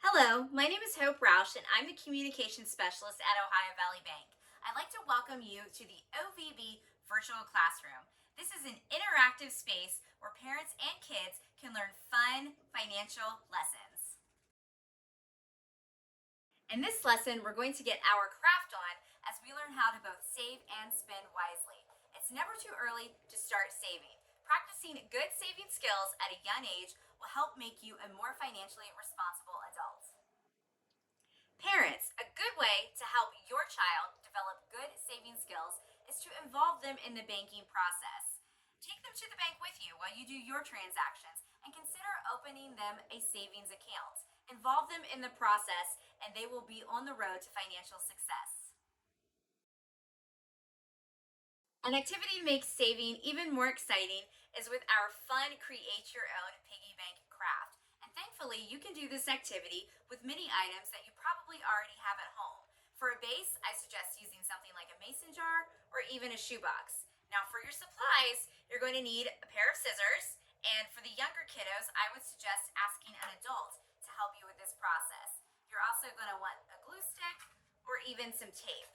Hello, my name is Hope Roush, and I'm the Communications Specialist at Ohio Valley Bank. I'd like to welcome you to the OVB Virtual Classroom. This is an interactive space where parents and kids can learn fun financial lessons. In this lesson, we're going to get our craft on as we learn how to both save and spend wisely. It's never too early to start saving. Practicing good saving skills at a young age will help make you a more financially responsible adult. Parents, a good way to help your child develop good saving skills is to involve them in the banking process. Take them to the bank with you while you do your transactions and consider opening them a savings account. Involve them in the process and they will be on the road to financial success. An activity that makes saving even more exciting is with our fun Create Your Own Piggy Bank craft. And thankfully, you can do this activity with many items that you probably already have at home. For a base, I suggest using something like a mason jar or even a shoebox. Now for your supplies, you're going to need a pair of scissors. And for the younger kiddos, I would suggest asking an adult to help you with this process. You're also going to want a glue stick or even some tape.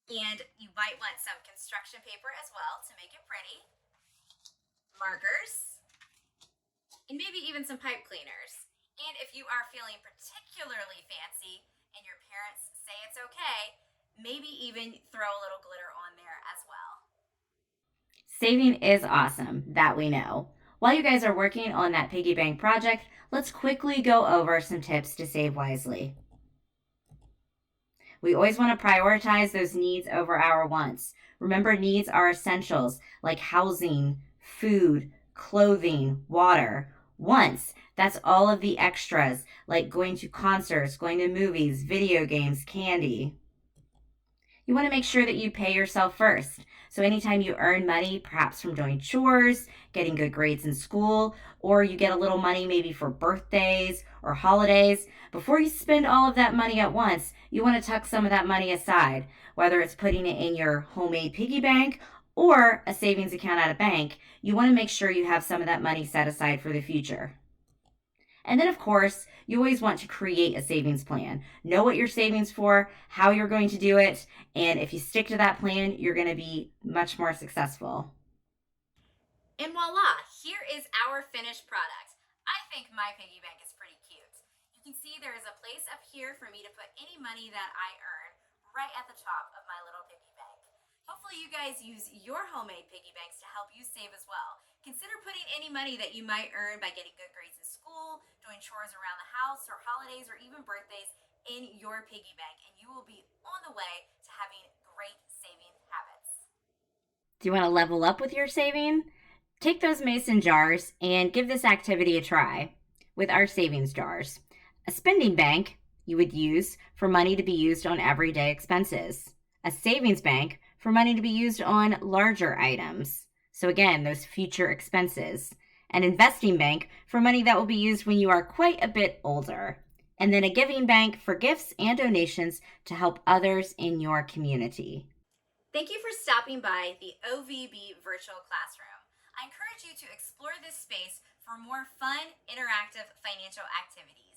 And you might want some construction paper as well to make it pretty, markers, and maybe even some pipe cleaners. And if you are feeling particularly fancy and your parents say it's okay, maybe even throw a little glitter on there as well. Saving is awesome, that we know. While you guys are working on that piggy bank project, let's quickly go over some tips to save wisely. We always want to prioritize those needs over our wants. Remember, needs are essentials like housing, food, clothing, water. Wants, that's all of the extras like going to concerts, going to movies, video games, candy. You want to make sure that you pay yourself first. So anytime you earn money, perhaps from doing chores, getting good grades in school, or you get a little money maybe for birthdays or holidays, before you spend all of that money at once, you want to tuck some of that money aside, whether it's putting it in your homemade piggy bank or a savings account at a bank. You want to make sure you have some of that money set aside for the future. And then, of course, you always want to create a savings plan. Know what you're savings for, how you're going to do it, and if you stick to that plan, you're going to be much more successful. And voila, here is our finished product. I think my piggy bank is pretty cute. You can see there is a place up here for me to put any money that I earn right at the top of my little piggy bank. Hopefully you guys use your homemade piggy banks to help you save as well. Consider putting any money that you might earn by getting good grades in school, doing chores around the house or holidays or even birthdays in your piggy bank, and you will be on the way to having great saving habits. Do you want to level up with your saving? Take those mason jars and give this activity a try with our savings jars. A spending bank you would use for money to be used on everyday expenses. A savings bank for money to be used on larger items. So again, those future expenses. An investing bank for money that will be used when you are quite a bit older. And then a giving bank for gifts and donations to help others in your community. Thank you for stopping by the OVB Virtual Classroom. I encourage you to explore this space for more fun, interactive financial activities.